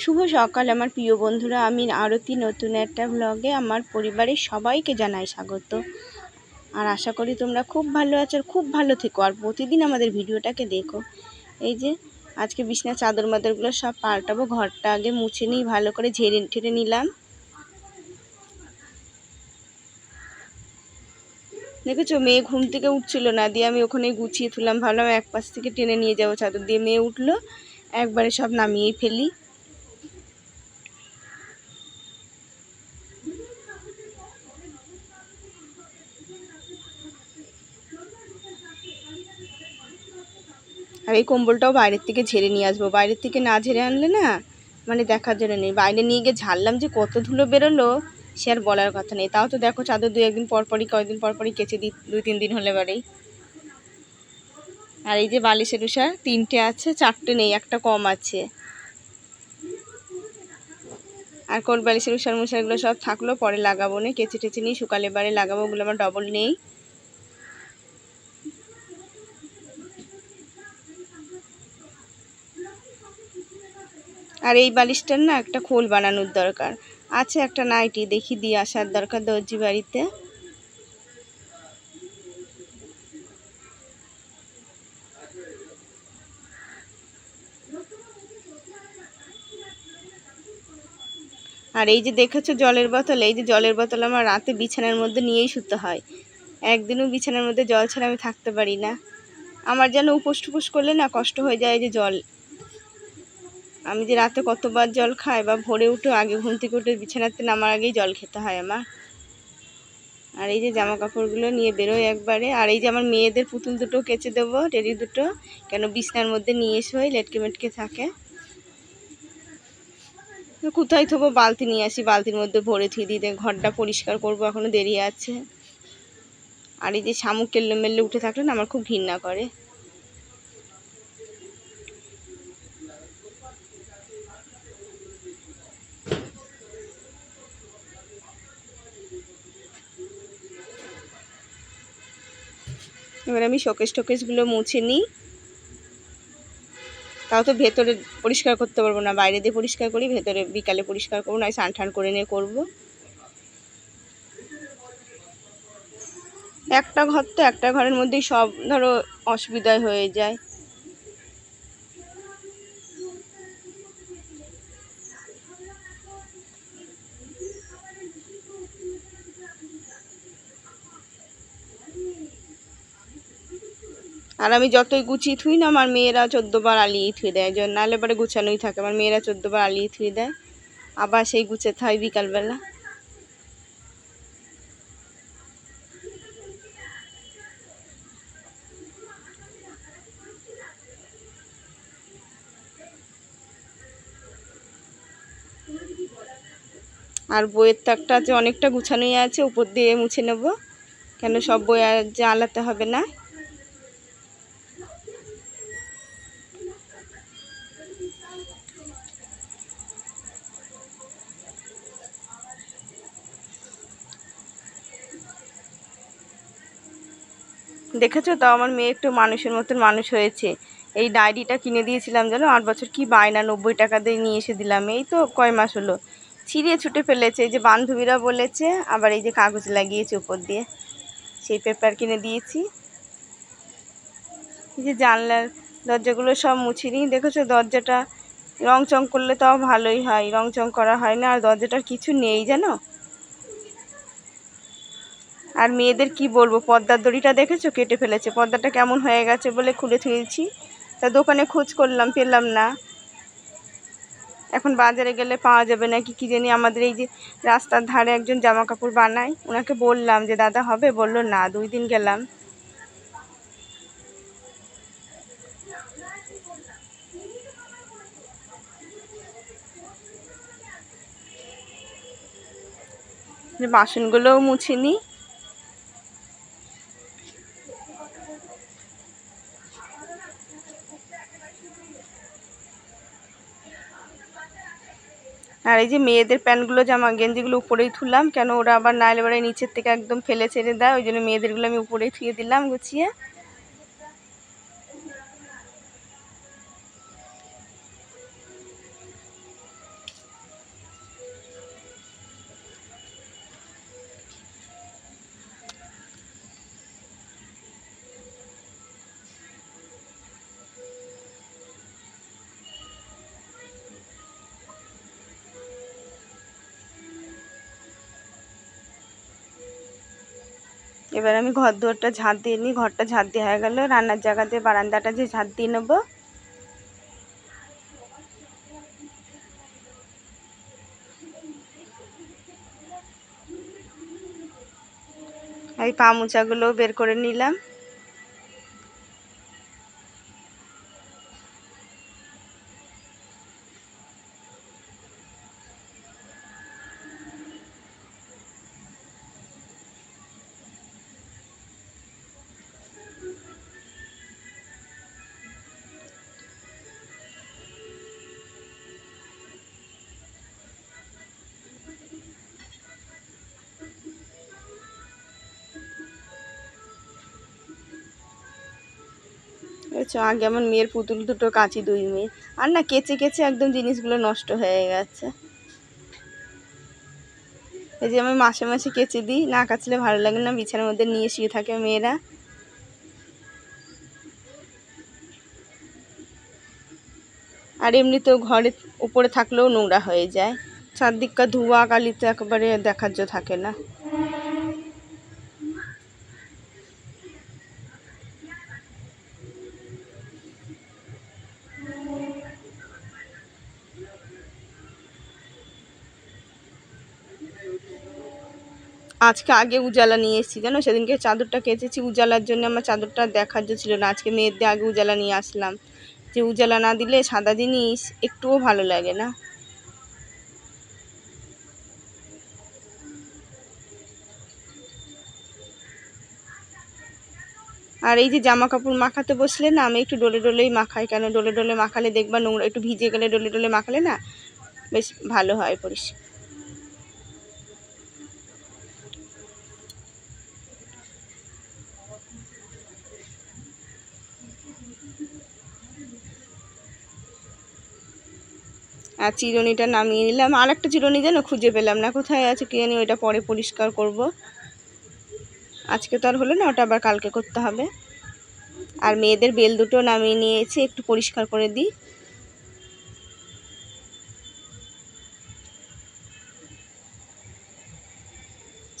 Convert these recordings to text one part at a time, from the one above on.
শুভ সকাল আমার প্রিয় বন্ধুরা, আমি আরতি নতুন একটা ব্লগে আমার পরিবারের সবাইকে জানাই স্বাগত। আর আশা করি তোমরা খুব ভালো আছো, খুব ভালো থেকো, আর প্রতিদিন আমাদের ভিডিওটাকে দেখো। এই যে আজকে বিছানার চাদর মাদরগুলো সব পাল্টাবো, ঘরটা আগে মুছে নিই, ভালো করে ঝেড়ে ঠেড়ে নিলাম। দেখেছো, মেয়ে ঘুম থেকে উঠছিল না, দিয়ে আমি ওখানে গুছিয়ে তুললাম, ভাবলাম এক পাশ থেকে টেনে নিয়ে যাবো চাদর দিয়ে। মেয়ে উঠলো, একবারে সব নামিয়েই ফেলি। আর এই কম্বলটাও বাইরের থেকে ঝেড়ে নিয়ে আসবো, বাইরের থেকে না ঝেড়ে আনলে না মানে দেখার জন্য নেই। বাইরে নিয়ে গিয়ে ঝাড়লাম যে কত ধুলো বেরোলো সে আর বলার কথা নেই। তাও তো দেখো চাদর দু একদিন পরপরই কয়েকদিন পরপরই কেচে দিই, 2-3 দিন হলে বারেই। আর এই যে বালিশের উষা 3টে আছে, 4টে নেই, একটা কম আছে। আর কোট বালিশের উষার মশারগুলো সব থাকলো, পরে লাগাবো না, কেচে টেচে নিই, শুকালে বারে লাগাবো। ওগুলো আমার ডবল নেই। আর এই বালিশটার না একটা খোল বানানোর দরকার আছে, একটা নাইটি দেখি দিয়ে আসার দরকার দর্জি বাড়িতে। আর এই যে দেখেছো জলের বোতল, এই যে জলের বোতল আমার রাতে বিছানার মধ্যে নিয়েই শুতে হয়। একদিনও বিছানার মধ্যে জল ছাড়া আমি থাকতে পারি না। আমার যেন উপোস টুপোস করলে না কষ্ট হয়ে যায়। এই যে জল, আমি যে রাতে কতবার জল খাই, বা ভোরে উঠে আগে ঘুম থেকে উঠে বিছানাতে নামার আগেই জল খেতে হয় আমার। আর এই যে জামা কাপড়গুলো নিয়ে বেরোয় একবারে। আর এই যে আমার মেয়েদের পুতুল দুটো কেচে দেবো, টেডি দুটো, কেন বিছনার মধ্যে নিয়ে এসে হয় লেটকে মেটকে থাকে। কোথায় থবো, বালতি নিয়ে আসি, বালতির মধ্যে ভরে থুয়ে দিতে, ঘরটা পরিষ্কার করবো, এখনো দেরি আছে। আর এই যে শামুক কেল্লে মেল্লে উঠে থাকলে না আমার খুব ঘৃণা করে। এবার আমি শোকেস টোকেসগুলো মুছে নিই। তাও তো ভেতরে পরিষ্কার করতে পারবো না, বাইরে দিয়ে পরিষ্কার করি, ভেতরে বিকালে পরিষ্কার করবো, না স্নান টান করে নিয়ে করবো। একটা ঘর তো, একটা ঘরের মধ্যেই সব ধরো অসুবিধায় হয়ে যায়। আর আমি যতই গুছিয়ে থুই না, আমার মেয়েরা 14 বার আলিয়ে থুয়ে দেয়, নাহলে পরে গুছানোই থাকে। আমার মেয়েরা 14 বার আলিয়ে থুয়ে দেয়, আবার সেই গুছাতে হয় বিকালবেলা। আর বইয়ের তাকটা আছে, অনেকটা গুছানোই আছে, উপর দিয়ে মুছে নেব, কেন সব বই আর জ্বালাতে হবে না। দেখেছো তো আমার মেয়ে একটু মানুষের মতন মানুষ হয়েছে। এই ডায়েরিটা কিনে দিয়েছিলাম জানো, 8 বছর, কি বায়না, 90 টাকা দিয়ে নিয়ে এসে দিলাম। এই তো কয় মাস হলো, ছিঁড়িয়ে ছুটে ফেলেছে। এই যে বান্ধবীরা বলেছে, আবার এই যে কাগজ লাগিয়েছে উপর দিয়ে, সেই পেপার কিনে দিয়েছি। এই যে জানলার দরজাগুলো সব মুছে নিই। দেখেছো দরজাটা রং চং করলে তাও ভালোই হয়, রং চং করা হয় না, আর দরজাটার কিছু নেই জানো। আর মেয়েদের কি বলবো, পর্দার দড়িটা দেখেছো কেটে ফেলেছে, পর্দাটা কেমন হয়ে গেছে বলে খুলে থুয়েছি। তা দোকানে খোঁজ করলাম, পেলাম না। এখন বাজারে গেলে পাওয়া যাবে নাকি কি জানি। আমাদের এই যে রাস্তার ধারে একজন জামা কাপড় বানায়, ওনাকে বললাম যে দাদা হবে, বললো না। 2 দিন গেলাম। বাসনগুলোও মুছে নিই। আর এই যে মেয়েদের প্যান্টগুলো, জামা গেঞ্জিগুলো উপরেই থুলাম, কেন ওরা আবার নাইলে বারে নিচের থেকে একদম ফেলে ছেড়ে দেয়, ওই জন্য মেয়েদেরগুলো আমি উপরেই থুয়ে দিলাম গুছিয়ে। এবার আমি ঘর দুয়ারটা ঝাঁট দিয়ে নিই। ঘরটা ঝাঁট দিয়ে হয়ে গেল, রান্নার জায়গাতে বারান্দাটা যে ঝাঁট দিয়ে নেবো। এই পা মোচাগুলোও বের করে নিলাম। আগে আমার মেয়ের পুতুল দুটো কাচি, 2 মেয়ে, আর না কেচে কেচে একদম জিনিসগুলো নষ্ট হয়ে গেছে। এই যে আমি মাসে মাসে কেচে দিই, না কাচলে ভালো লাগে না, বিছানার মধ্যে নিয়ে শুয়ে থাকে মেয়েরা। আর এমনিতেও ঘরে উপরে থাকলেও নোংরা হয়ে যায়, চারদিককার ধোয়া কালিতে একেবারে দেখার জো থাকে না। আজকে আগে উজালা নিয়ে এসেছি জানো, সেদিনকে চাদরটা কেচেছি উজালার জন্য, আমার চাদরটা দেখার জন্য ছিল না। আজকে মেয়েদের আগে উজালা নিয়ে আসলাম, যে উজালা না দিলে সাদা জিনিস একটুও ভালো লাগে না। আর এই যে জামা কাপড় মাখাতে বসলে না, আমি একটু ডলে ডলেই মাখাই। কেন ডলে ডলে মাখালে দেখবা নোংরা একটু ভিজে গেলে ডলে ডলে মাখালে না বেশ ভালো হয় পরিষ্কার। আর চিরুনিটা নামিয়ে নিলাম। আর একটা চিরুনি যেন খুঁজে পেলাম না, কোথায় আছে কে জানি, ওইটা পরে পরিষ্কার করব। আজকে তো আর হলো না, ওটা আবার কালকে করতে হবে। আর মেয়েদের বেল দুটো নামিয়ে নিয়েছি, একটু পরিষ্কার করে দিই।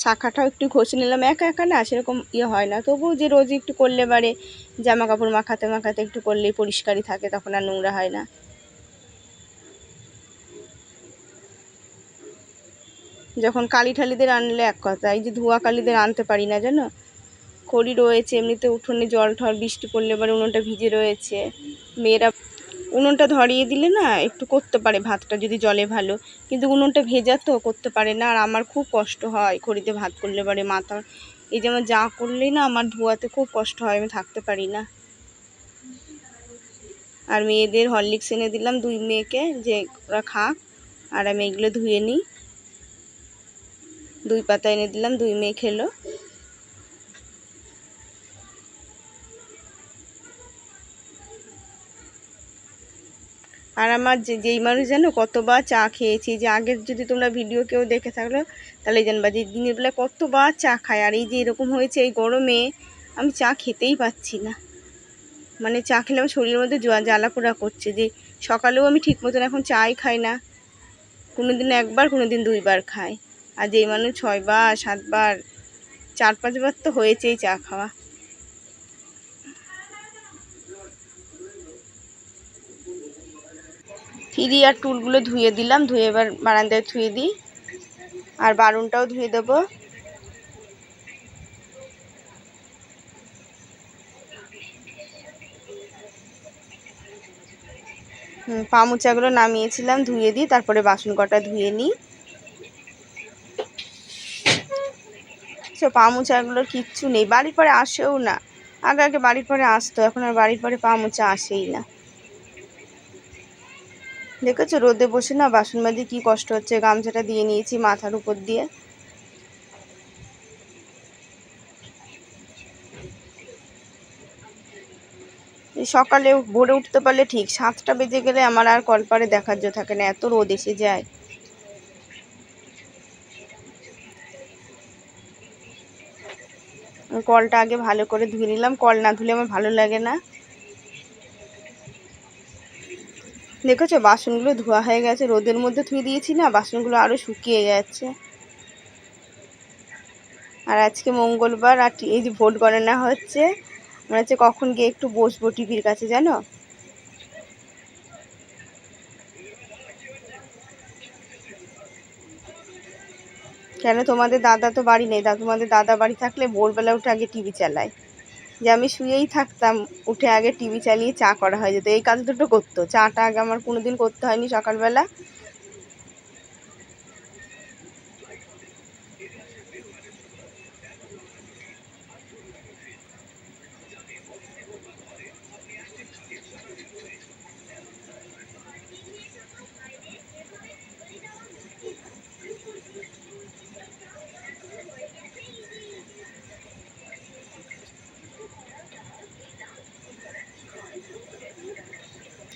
শাখাটাও একটু ঘষে নিলাম, একা একা না সেরকম হয় না, তবুও যে রোজ একটু করলে বারে জামা কাপড় মাখাতে মাখাতে একটু করলেই পরিষ্কারই থাকে, তখন আর নোংরা হয় না। যখন কালি ঠালিদের আনলে এক কথা, এই যে ধোয়া কালিদের আনতে পারি না জানো, খড়ি রয়েছে, এমনিতে উঠোনে জল ঠল বৃষ্টি পড়লে এবার উনুনটা ভিজে রয়েছে। মেয়েরা উনুনটা ধরিয়ে দিলে না একটু করতে পারে ভাতটা, যদি জলে ভালো, কিন্তু উনুনটা ভেজা তো করতে পারে না। আর আমার খুব কষ্ট হয় খড়িতে ভাত করলে পারে মাথা, এই যে আমার যা করলেই না আমার ধোয়াতে খুব কষ্ট হয়, আমি থাকতে পারি না। আর মেয়েদের হরলিক্স এনে দিলাম 2 মেয়েকে, যে ওরা খাক, আর আমি এগুলো ধুয়ে নিই। 2 পাতা এনে দিলাম, 2 মেয়ে খেলো। আর আমার যেই মানুষ জানো কতবার চা খেয়েছি, যে আগের যদি তোমরা ভিডিও কেউ দেখে থাকলো তাহলে জানবা যে দিনের বেলা কতবার চা খায়। আর এই যে এরকম হয়েছে এই গরমে, আমি চা খেতেই পাচ্ছি না, মানে চা খেলে আমার শরীরের মধ্যে জ্বালা পোড়া করছে। যে সকালেও আমি ঠিক মতন এখন চাই খাই না, কোনো দিন 1 বার, কোনো দিন 2 বার খাই। আর যেই মানুষ 6 বার 7 বার 4-5 বার তো হয়েছেই চা খাওয়া। থ্রি আর টুলগুলো ধুয়ে দিলাম, ধুয়ে এবার বারান্দায় ধুয়ে দিই। আর বারুনটাও ধুয়ে দেবো। পা মোচাগুলো নামিয়েছিলাম, ধুয়ে দিই, তারপরে বাসন কটা ধুয়ে নিই। পা মোচাগুলোর কিচ্ছু নেই, বাড়ির পরে আসেও না। আগে আগে বাড়ির পরে আসতো, এখন আর বাড়ির পরে পা মোচা আসেই না। দেখেছো রোদে বসে না বাসন মাজতে কি কষ্ট হচ্ছে, গামছাটা দিয়ে নিয়েছি মাথার উপর দিয়ে। সকালে ভোরে উঠতে পারলে ঠিক, 7টা বেজে গেলে আমার আর কলপারে দেখার জো থাকে না, এত রোদ এসে যায়। কলটা আগে ভালো করে ধুয়ে নিলাম, কল না ধুলে আমার ভালো লাগে না। দেখেছো বাসনগুলো ধোয়া হয়ে গেছে, রোদের মধ্যে ধুয়ে দিয়েছি না, বাসনগুলো আরও শুকিয়ে যাচ্ছে। আর আজকে মঙ্গলবার, আর এই যে ভোট গণনা হচ্ছে, মনে হচ্ছে কখন গিয়ে একটু বসবো টিভির কাছে, জানো। কেন, তোমাদের দাদা তো বাড়ি নেই? তোমাদের দাদা বাড়ি থাকলে ভোরবেলা উঠে আগে টিভি চালায়, যে আমি শুয়েই থাকতাম, উঠে আগে টিভি চালিয়ে চা করা হয়ে যেত। এই কাজ দুটো করতো, চাটা আগে আমার কোনোদিন করতে হয়নি সকালবেলা।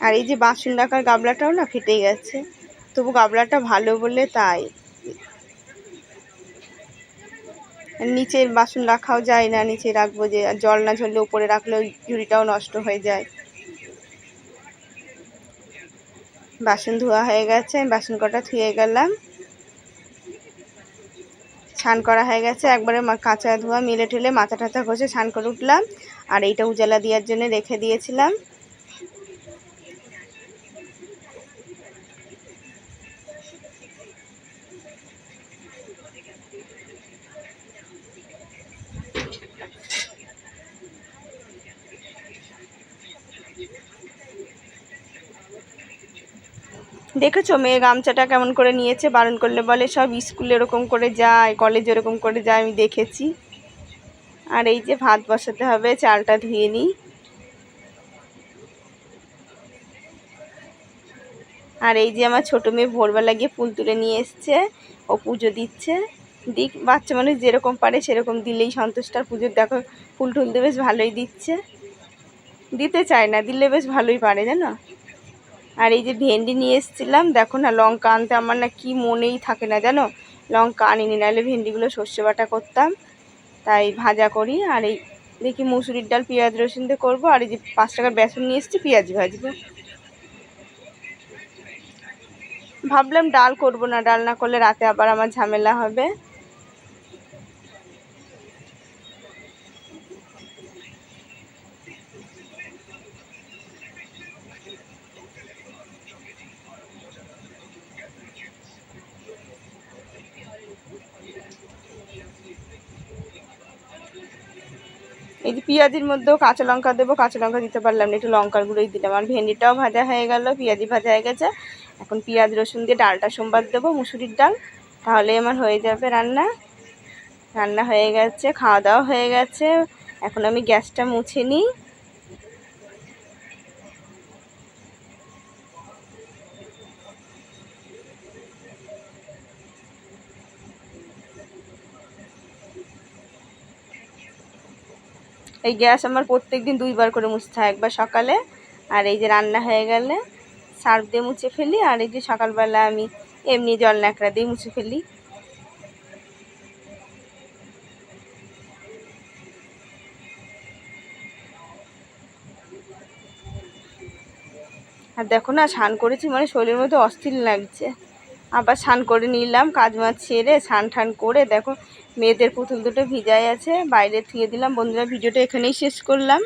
আর এই যে বাসন রাখার গাবলাটাও না ফেটে গেছে, তবু গাবলাটা ভালো বলে তাই। নিচে বাসন রাখাও যায় না, নিচে রাখবো যে, জল না ঝরলে উপরে রাখলে ওই ঝুড়িটাও নষ্ট হয়ে যায়। বাসন ধোয়া হয়ে গেছে, আমি বাসন কটা ধুয়ে গেলাম, স্নান করা হয়ে গেছে, একবারে কাঁচা ধোয়া মিলে ঠেলে মাথা টাথা ঘষে স্নান করে উঠলাম। আর এইটা উজালা দেওয়ার জন্য রেখে দিয়েছিলাম। দেখেছো মেয়ে গামছাটা কেমন করে নিয়েছে? বারণ করলে বলে সব স্কুলে এরকম করে যায়, কলেজে এরকম করে যায়, আমি দেখেছি। আর এই যে ভাত বসাতে হবে, চালটা ধুয়ে নিই। আর এই যে আমার ছোটো মেয়ে ভোরবেলা গিয়ে ফুল তুলে নিয়ে এসছে, ও পুজো দিচ্ছে। দিক, বাচ্চা মানুষ যেরকম পারে সেরকম দিলেই সন্তুষ্ট। আর পুজোর দেখো ফুল টুলতে বেশ ভালোই দিচ্ছে, দিতে চায় না, দিলে বেশ ভালোই পারে, জানো। আর এই যে ভেন্ডি নিয়ে এসেছিলাম, দেখো না লঙ্কা আনতে আমার না কি মনেই থাকে না, জানো। লঙ্কা আনিনি, নাহলে ভেন্ডিগুলো সর্ষে বাটা করতাম, তাই ভাজা করি। আর এই দেখি মুসুরির ডাল পেঁয়াজ রসুন দিয়ে করবো। আর এই যে 5 টাকার বেসন নিয়ে এসেছি, পেঁয়াজ ভাজবো। ভাবলাম ডাল করবো না, ডাল না করলে রাতে আবার আমার ঝামেলা হবে। এই যে পেঁয়াজির মধ্যেও কাঁচা লঙ্কা দেবো, কাঁচা লঙ্কা দিতে পারলাম না, একটু লঙ্কার গুঁড়োই দিলাম। আর ভেন্ডিটাও ভাজা হয়ে গেল, পেঁয়াজি ভাজা হয়ে গেছে। এখন পেঁয়াজ রসুন দিয়ে ডালটা সোমবার দেবো, মুসুরির ডাল, তাহলে আমার হয়ে যাবে রান্না। রান্না হয়ে গেছে, খাওয়া দাওয়া হয়ে গেছে। এখন আমি গ্যাসটা মুছে নিই। এই গ্যাস আমার প্রত্যেকদিন 2 বার করে মুছতে হয়, একবার সকালে, আর এই যে রান্না হয়ে গেলে সার্ফ দিয়ে মুছে ফেলি। আর এই যে সকালবেলা আমি এমনি জল ন্যাকড়া দিয়ে মুছে ফেলি। আর দেখো না, স্নান করেছি মানে শরীরের মধ্যে অস্থির লাগছে। আবার স্নান করে নিলাম, কাজ মাছ ছেড়ে স্নান টান করে, দেখো মেয়েদের পুতুল দুটো ভিজাই আছে, বাইরে থুয়ে দিলাম। বন্ধুরা, ভিডিওটা এখানেই শেষ করলাম।